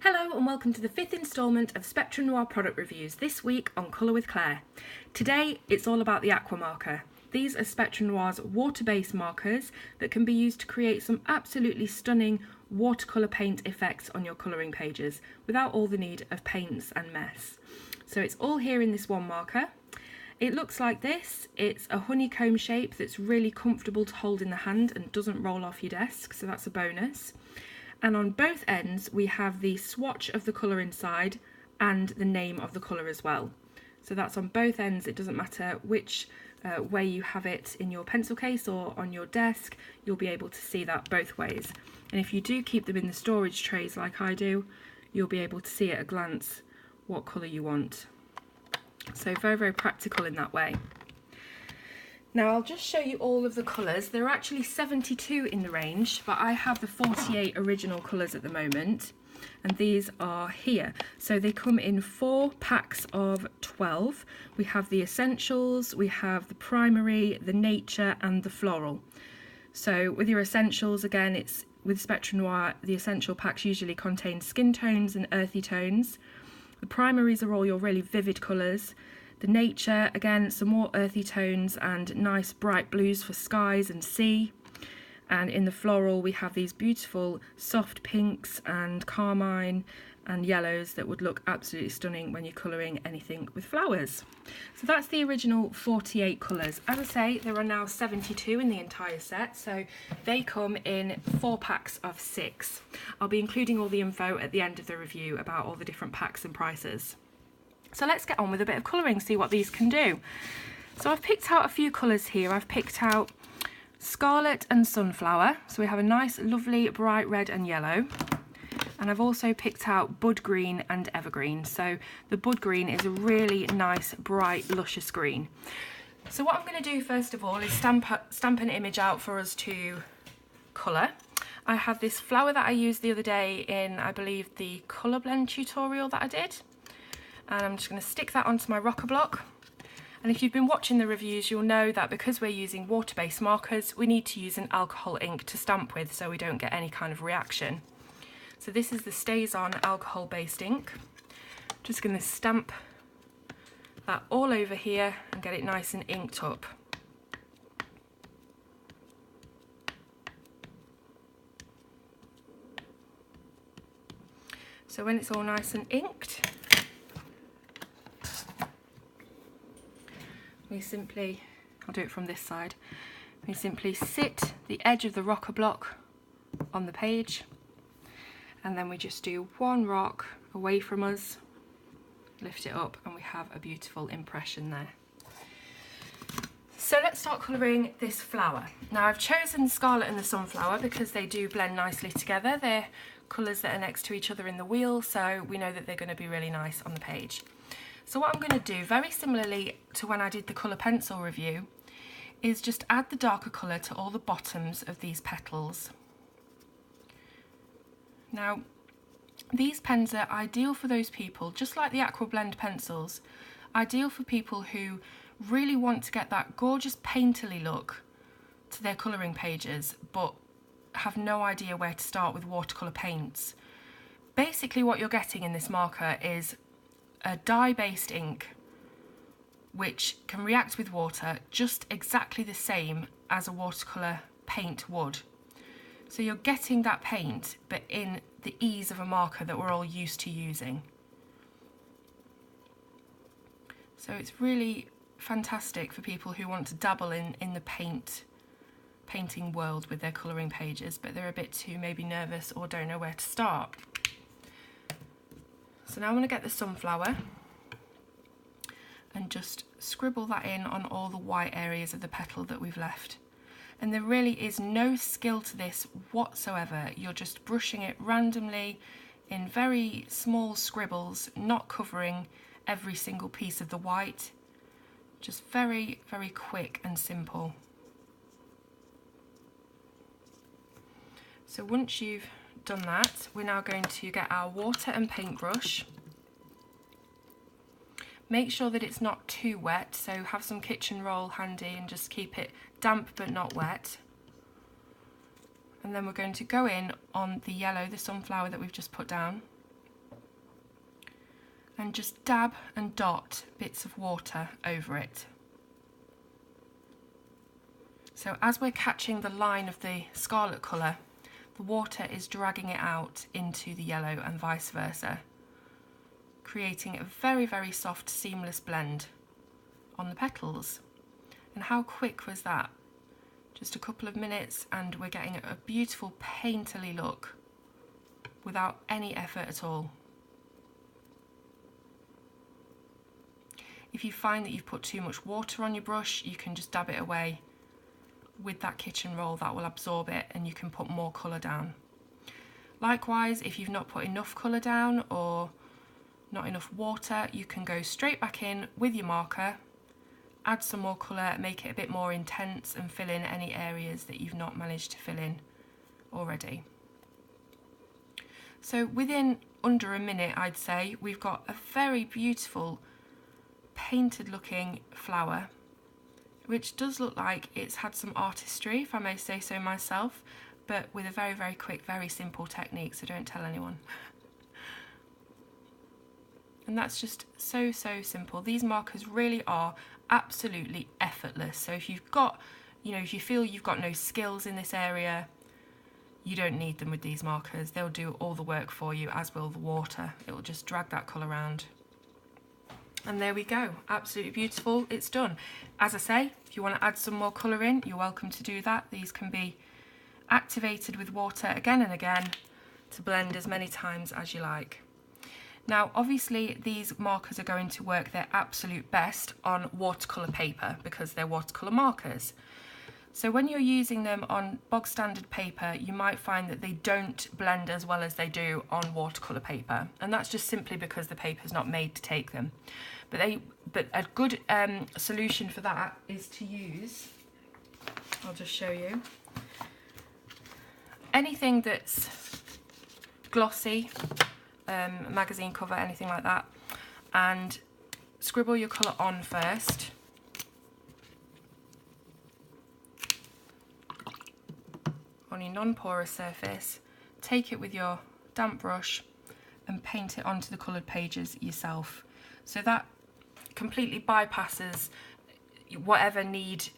Hello and welcome to the 5th instalment of Spectrum Noir product reviews, this week on Colour with Claire. Today it's all about the Aqua marker. These are Spectrum Noir's water-based markers that can be used to create some absolutely stunning watercolour paint effects on your colouring pages without all the need of paints and mess. So it's all here in this one marker. It looks like this. It's a honeycomb shape that's really comfortable to hold in the hand and doesn't roll off your desk, so that's a bonus. And on both ends we have the swatch of the colour inside and the name of the colour as well. So that's on both ends. It doesn't matter which way you have it in your pencil case or on your desk, you'll be able to see that both ways. And if you do keep them in the storage trays like I do, you'll be able to see at a glance what colour you want. So very, very practical in that way. Now I'll just show you all of the colours. There are actually 72 in the range, but I have the 48 original colours at the moment, and these are here. So they come in 4 packs of 12. We have the essentials, we have the primary, the nature and the floral. So with your essentials, again, it's with Spectrum Noir, the essential packs usually contain skin tones and earthy tones. The primaries are all your really vivid colours. The nature, again, some more earthy tones and nice bright blues for skies and sea. And in the floral we have these beautiful soft pinks and carmine and yellows that would look absolutely stunning when you're colouring anything with flowers. So that's the original 48 colours. As I say, there are now 72 in the entire set, so they come in 4 packs of 6. I'll be including all the info at the end of the review about all the different packs and prices. So let's get on with a bit of colouring, see what these can do. So I've picked out a few colours here. I've picked out Scarlet and Sunflower. So we have a nice, lovely, bright red and yellow. And I've also picked out Bud Green and Evergreen. So the Bud Green is a really nice, bright, luscious green. So what I'm going to do first of all is stamp an image out for us to colour. I have this flower that I used the other day in, I believe, the colour blend tutorial that I did. And I'm just going to stick that onto my rocker block. And if you've been watching the reviews, you'll know that because we're using water-based markers, we need to use an alcohol ink to stamp with so we don't get any kind of reaction. So this is the StazOn alcohol-based ink. Just going to stamp that all over here and get it nice and inked up. So when it's all nice and inked, we simply, I'll do it from this side, we simply sit the edge of the rocker block on the page, and then we just do one rock away from us, lift it up, and we have a beautiful impression there. So let's start colouring this flower. Now I've chosen Scarlet and the Sunflower because they do blend nicely together. They're colours that are next to each other in the wheel, so we know that they're going to be really nice on the page. So what I'm going to do, very similarly to when I did the colour pencil review, is just add the darker colour to all the bottoms of these petals. Now, these pens are ideal for those people, just like the Aqua Blend pencils, ideal for people who really want to get that gorgeous painterly look to their colouring pages, but have no idea where to start with watercolour paints. Basically what you're getting in this marker is a dye-based ink which can react with water just exactly the same as a watercolour paint would. So you're getting that paint but in the ease of a marker that we're all used to using. So it's really fantastic for people who want to dabble in the painting world with their colouring pages, but they're a bit too maybe nervous or don't know where to start. So now I'm going to get the sunflower and just scribble that in on all the white areas of the petal that we've left. And there really is no skill to this whatsoever. You're just brushing it randomly in very small scribbles, not covering every single piece of the white. Just very, very quick and simple. So once you've done that, we're now going to get our water and paintbrush. Make sure that it's not too wet, so have some kitchen roll handy and just keep it damp but not wet. And then we're going to go in on the yellow, the sunflower that we've just put down. and just dab and dot bits of water over it. So as we're catching the line of the scarlet colour, the water is dragging it out into the yellow and vice versa, creating a very, very soft, seamless blend on the petals. And how quick was that? Just a couple of minutes and we're getting a beautiful painterly look without any effort at all. If you find that you've put too much water on your brush, you can just dab it away with that kitchen roll. That will absorb it and you can put more colour down. Likewise, if you've not put enough colour down or not enough water, you can go straight back in with your marker, add some more colour, make it a bit more intense and fill in any areas that you've not managed to fill in already. So within under a minute, I'd say, we've got a very beautiful painted looking flower, which does look like it's had some artistry, if I may say so myself, but with a very, very quick, very simple technique, so don't tell anyone. And that's just so, so simple. These markers really are absolutely effortless. So if you've got, if you feel you've got no skills in this area, you don't need them with these markers. They'll do all the work for you, as will the water. It will just drag that colour around. And there we go, absolutely beautiful, it's done. As I say, if you want to add some more colour in, you're welcome to do that. These can be activated with water again and again to blend as many times as you like. Now, obviously, these markers are going to work their absolute best on watercolour paper because they're watercolour markers. So when you're using them on bog standard paper, you might find that they don't blend as well as they do on watercolour paper. And that's just simply because the paper's not made to take them. But a good solution for that is to use, I'll just show you, anything that's glossy, magazine cover, anything like that, and scribble your colour on first. On your non-porous surface, take it with your damp brush and paint it onto the coloured pages yourself. So that completely bypasses whatever need,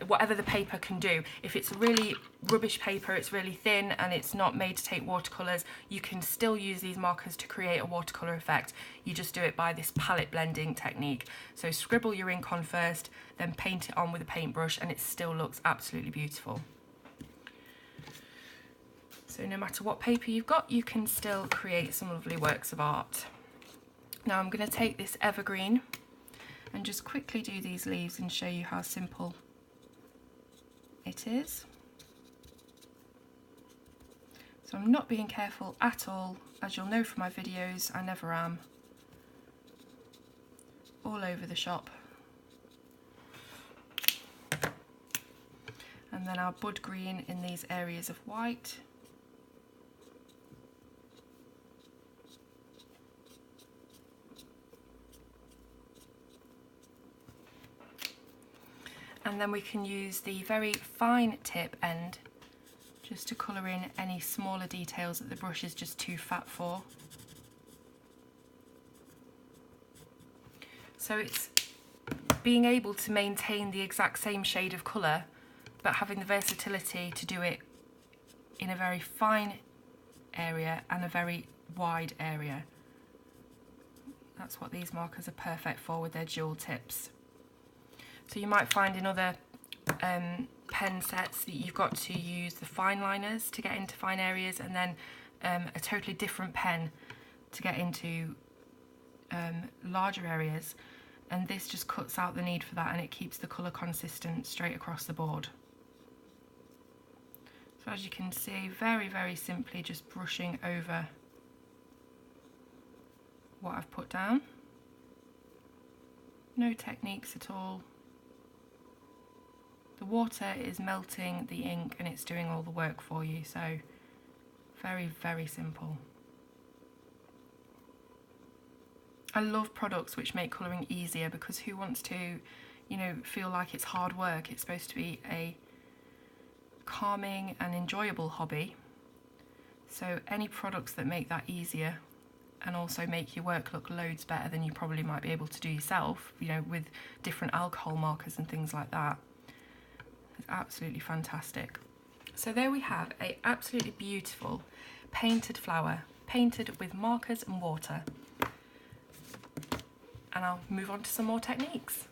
whatever the paper can do. If it's really rubbish paper, it's really thin and it's not made to take watercolours, you can still use these markers to create a watercolour effect. You just do it by this palette blending technique. So scribble your ink on first, then paint it on with a paintbrush and it still looks absolutely beautiful. So no matter what paper you've got, you can still create some lovely works of art. Now I'm going to take this evergreen and just quickly do these leaves and show you how simple it is. So I'm not being careful at all. As you'll know from my videos, I never am. All over the shop. And then our bud green in these areas of white. And then we can use the very fine tip end just to colour in any smaller details that the brush is just too fat for. So it's being able to maintain the exact same shade of colour, but having the versatility to do it in a very fine area and a very wide area. That's what these markers are perfect for with their dual tips. So you might find in other pen sets that you've got to use the fine liners to get into fine areas, and then a totally different pen to get into larger areas. And this just cuts out the need for that and it keeps the colour consistent straight across the board. So as you can see, very, very simply just brushing over what I've put down. No techniques at all. The water is melting the ink and it's doing all the work for you, so very, very simple. I love products which make colouring easier because who wants to, feel like it's hard work? It's supposed to be a calming and enjoyable hobby. So any products that make that easier and also make your work look loads better than you probably might be able to do yourself, you know, with different alcohol markers and things like that. It's absolutely fantastic. So there we have a absolutely beautiful painted flower, painted with markers and water. And I'll move on to some more techniques.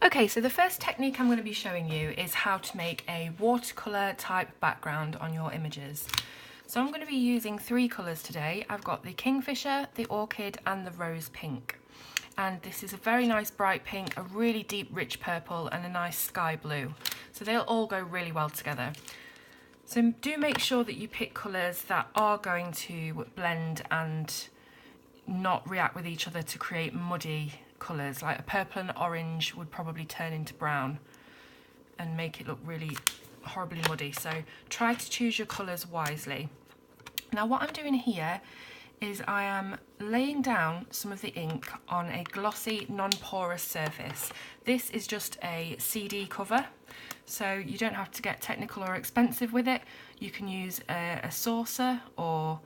Okay, so the first technique I'm going to be showing you is how to make a watercolour type background on your images. So I'm going to be using 3 colours today. I've got the Kingfisher, the Orchid and the Rose Pink. And this is a very nice bright pink, a really deep rich purple and a nice sky blue. So they'll all go really well together. So do make sure that you pick colours that are going to blend and not react with each other to create muddy colours. Like a purple and orange would probably turn into brown and make it look really horribly muddy. So try to choose your colours wisely. Now what I'm doing here is I am laying down some of the ink on a glossy non-porous surface. This is just a CD cover, so you don't have to get technical or expensive with it. You can use a saucer or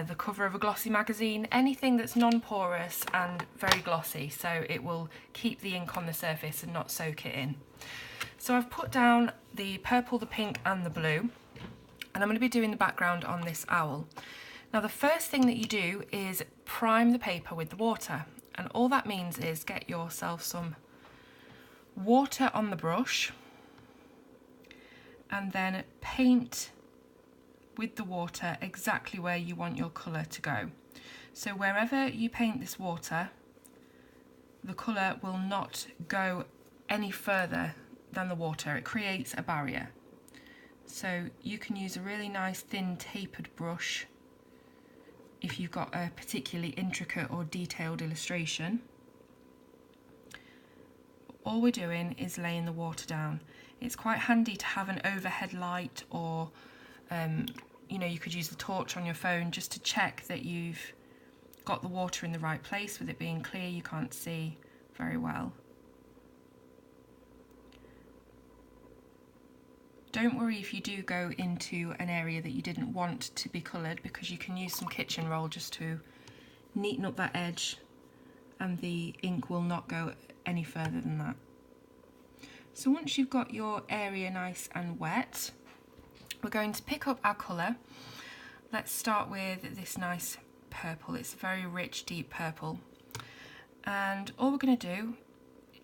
the cover of a glossy magazine, anything that's non-porous and very glossy, so it will keep the ink on the surface and not soak it in. So I've put down the purple, the pink and the blue, and I'm going to be doing the background on this owl. Now the first thing that you do is prime the paper with the water, and all that means is get yourself some water on the brush and then paint with the water exactly where you want your colour to go. So wherever you paint this water, the colour will not go any further than the water. It creates a barrier. So you can use a really nice thin tapered brush if you've got a particularly intricate or detailed illustration. All we're doing is laying the water down. It's quite handy to have an overhead light, or you know, you could use the torch on your phone just to check that you've got the water in the right place. With it being clear, you can't see very well. Don't worry if you do go into an area that you didn't want to be coloured, because you can use some kitchen roll just to neaten up that edge and the ink will not go any further than that. So once you've got your area nice and wet, we're going to pick up our colour. Let's start with this nice purple. It's a very rich, deep purple. And all we're going to do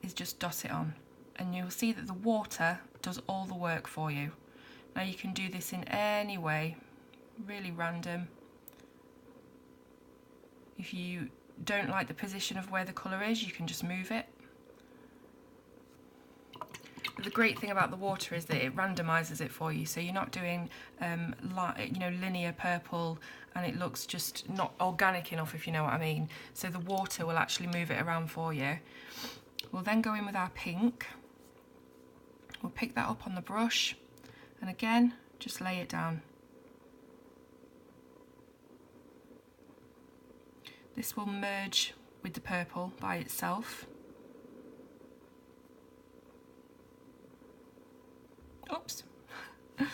is just dot it on. And you'll see that the water does all the work for you. Now you can do this in any way, really random. If you don't like the position of where the colour is, you can just move it. But the great thing about the water is that it randomises it for you, so you're not doing linear purple and it looks just not organic enough, if you know what I mean. So the water will actually move it around for you. We'll then go in with our pink. We'll pick that up on the brush and again just lay it down. This will merge with the purple by itself. Oops. And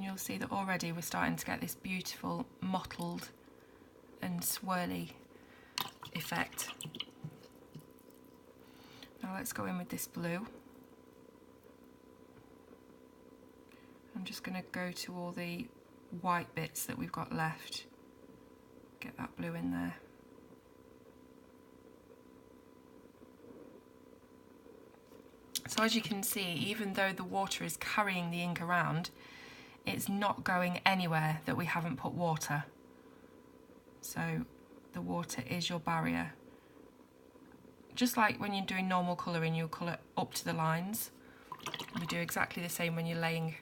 you'll see that already we're starting to get this beautiful mottled and swirly effect. Now let's go in with this blue. I'm just going to go to all the white bits that we've got left. Get that blue in there. So as you can see, even though the water is carrying the ink around, it's not going anywhere that we haven't put water. So the water is your barrier. Just like when you're doing normal colouring, you'll colour up to the lines. You do exactly the same when you're laying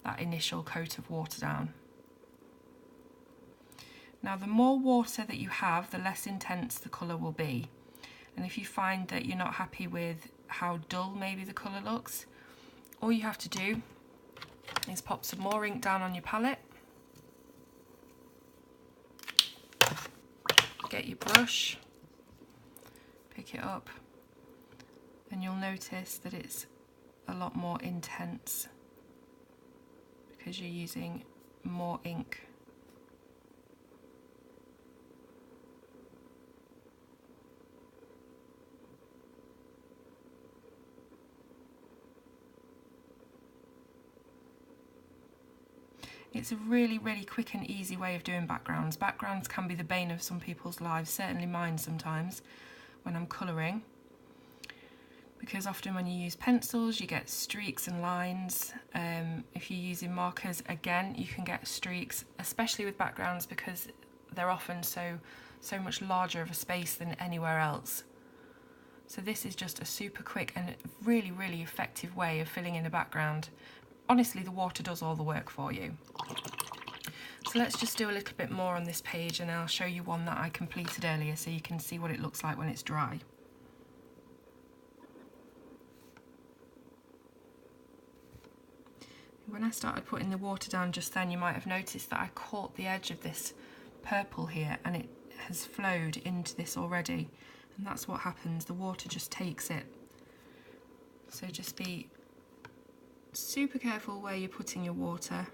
that initial coat of water down. Now the more water that you have, the less intense the colour will be. And if you find that you're not happy with how dull maybe the colour looks, all you have to do is pop some more ink down on your palette, get your brush, pick it up, and you'll notice that it's a lot more intense because you're using more ink. It's a really, really quick and easy way of doing backgrounds. Backgrounds can be the bane of some people's lives, certainly mine sometimes, when I'm colouring. Because often when you use pencils, you get streaks and lines. If you're using markers, again, you can get streaks, especially with backgrounds because they're often so much larger of a space than anywhere else. So this is just a super quick and really, really effective way of filling in a background. Honestly, the water does all the work for you. So let's just do a little bit more on this page and I'll show you one that I completed earlier so you can see what it looks like when it's dry. When I started putting the water down just then, you might have noticed that I caught the edge of this purple here and it has flowed into this already. And that's what happens, the water just takes it. So just be super careful where you're putting your water.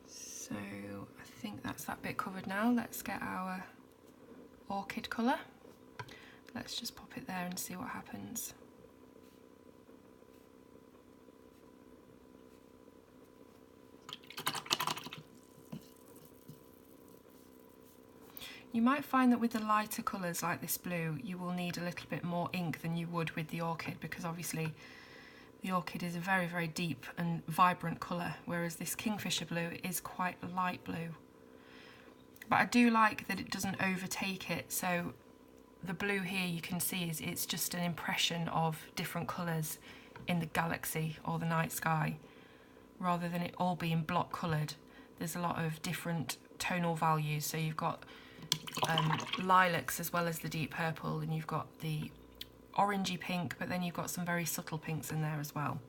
So I think that's that bit covered now. Let's get our orchid colour. Let's just pop it there and see what happens. You might find that with the lighter colours like this blue, you will need a little bit more ink than you would with the orchid, because obviously the orchid is a very, very deep and vibrant colour, whereas this kingfisher blue is quite a light blue. But I do like that it doesn't overtake it, so the blue here you can see is it's just an impression of different colours in the galaxy or the night sky, rather than it all being block coloured. There's a lot of different tonal values, so you've got lilacs as well as the deep purple, and you've got the orangey pink, but then you've got some very subtle pinks in there as well.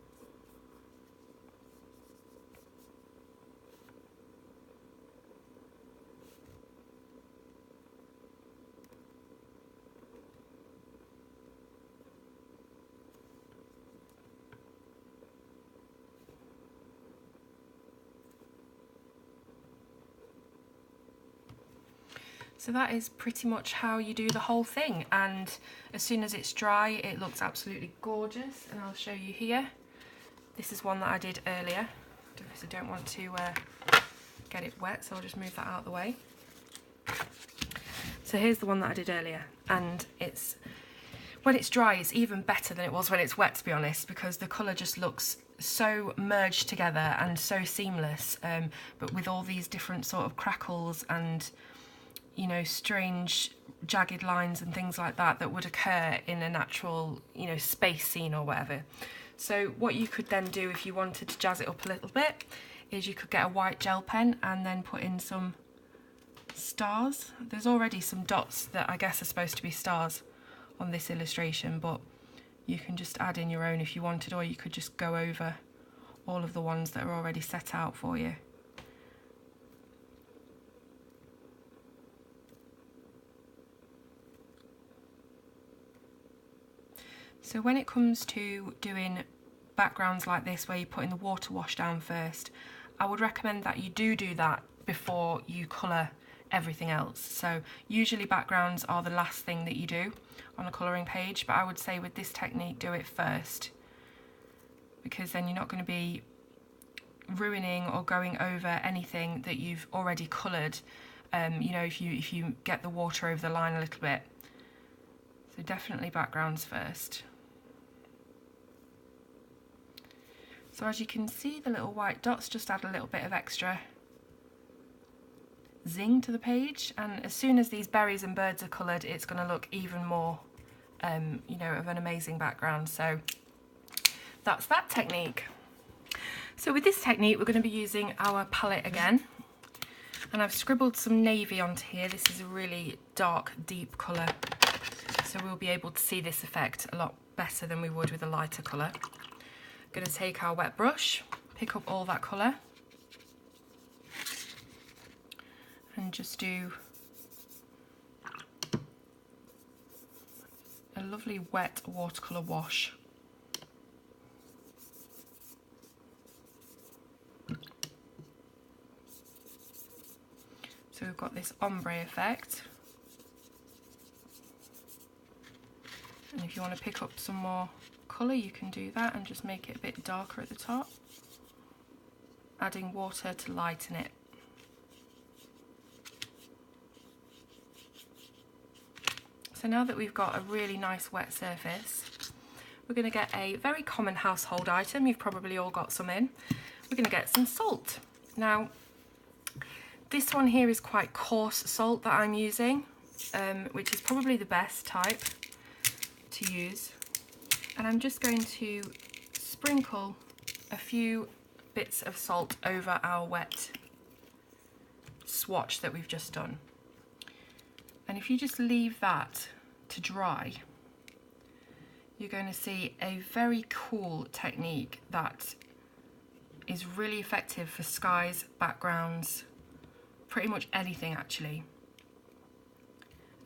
So that is pretty much how you do the whole thing, and as soon as it's dry it looks absolutely gorgeous, and I'll show you here. This is one that I did earlier. I don't want to get it wet, so I'll just move that out of the way. So here's the one that I did earlier, and when it's dry it's even better than it was when it's wet, to be honest, because the colour just looks so merged together and so seamless, but with all these different sort of crackles and, you know, strange jagged lines and things like that that would occur in a natural, you know, space scene or whatever. So what you could then do if you wanted to jazz it up a little bit is you could get a white gel pen and then put in some stars. There's already some dots that I guess are supposed to be stars on this illustration, but you can just add in your own if you wanted, or you could just go over all of the ones that are already set out for you. So when it comes to doing backgrounds like this where you're putting the water wash down first, I would recommend that you do that before you colour everything else. So usually backgrounds are the last thing that you do on a colouring page, but I would say with this technique do it first, because then you're not going to be ruining or going over anything that you've already coloured, you know, if you get the water over the line a little bit. So definitely backgrounds first. So as you can see, the little white dots just add a little bit of extra zing to the page, and as soon as these berries and birds are coloured, it's going to look even more, you know, of an amazing background. So that's that technique. So with this technique, we're going to be using our palette again, and I've scribbled some navy onto here. This is a really dark, deep colour, so we'll be able to see this effect a lot better than we would with a lighter colour. Going to take our wet brush, pick up all that colour, and just do a lovely wet watercolour wash. So we've got this ombre effect. And if you want to pick up some more colour, you can do that and just make it a bit darker at the top, adding water to lighten it. So now that we've got a really nice wet surface, we're going to get a very common household item. You've probably all got some in. We're going to get some salt. Now, this one here is quite coarse salt that I'm using, which is probably the best type to use. And I'm just going to sprinkle a few bits of salt over our wet swatch that we've just done. And if you just leave that to dry, you're going to see a very cool technique that is really effective for skies, backgrounds, pretty much anything actually.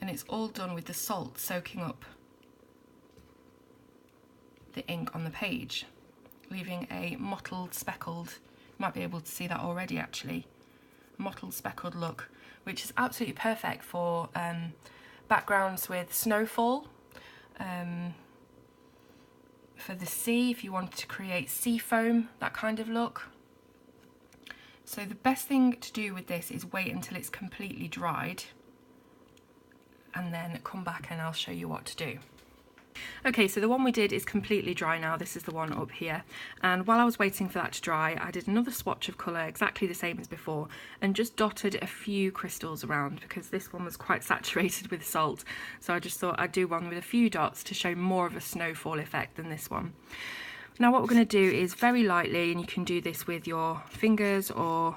And it's all done with the salt soaking up the ink on the page, leaving a mottled, speckled, you might be able to see that already actually, mottled, speckled look, which is absolutely perfect for backgrounds with snowfall, for the sea, if you wanted to create sea foam, that kind of look. So the best thing to do with this is wait until it's completely dried and then come back and I'll show you what to do. Okay, so the one we did is completely dry now. This is the one up here, and while I was waiting for that to dry, I did another swatch of colour exactly the same as before and just dotted a few crystals around because this one was quite saturated with salt, so I just thought I'd do one with a few dots to show more of a snowfall effect than this one. Now what we're going to do is very lightly, and you can do this with your fingers or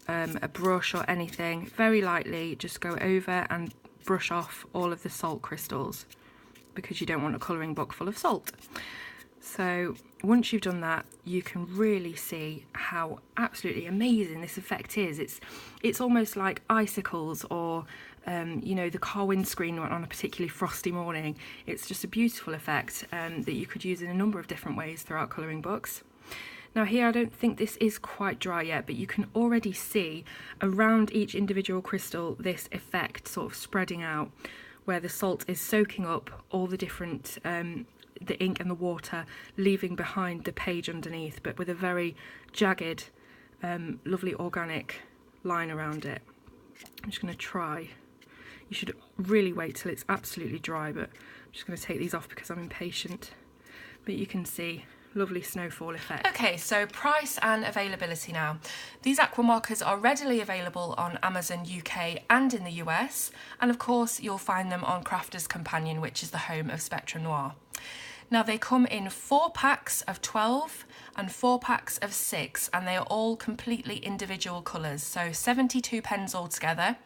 a brush or anything, very lightly just go over and brush off all of the salt crystals, because you don't want a colouring book full of salt. So once you've done that, you can really see how absolutely amazing this effect is. It's almost like icicles or you know, the car windscreen on a particularly frosty morning. It's just a beautiful effect that you could use in a number of different ways throughout colouring books. Now here I don't think this is quite dry yet, but you can already see around each individual crystal this effect sort of spreading out, where the salt is soaking up all the different, the ink and the water, leaving behind the page underneath, but with a very jagged, lovely organic line around it. I'm just going to try. You should really wait till it's absolutely dry, but I'm just going to take these off because I'm impatient. But you can see lovely snowfall effect. Okay, so price and availability now. These Aqua markers are readily available on Amazon UK and in the US, and of course you'll find them on Crafter's Companion, which is the home of Spectrum Noir. Now they come in 4 packs of 12 and 4 packs of 6, and they are all completely individual colours, so 72 pens altogether.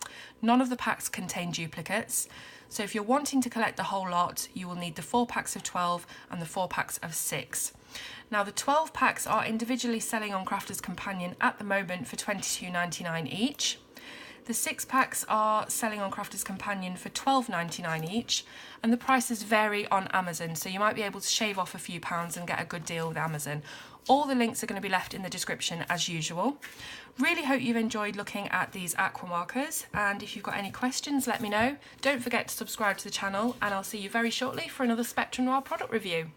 None of the packs contain duplicates. So if you're wanting to collect the whole lot, you will need the 4 packs of 12 and the 4 packs of 6. Now the 12 packs are individually selling on Crafter's Companion at the moment for £22.99 each. The 6 packs are selling on Crafter's Companion for £12.99 each, and the prices vary on Amazon, so you might be able to shave off a few pounds and get a good deal with Amazon. All the links are going to be left in the description as usual. Really hope you've enjoyed looking at these Aqua markers, and if you've got any questions, let me know. Don't forget to subscribe to the channel, and I'll see you very shortly for another Spectrum Noir product review.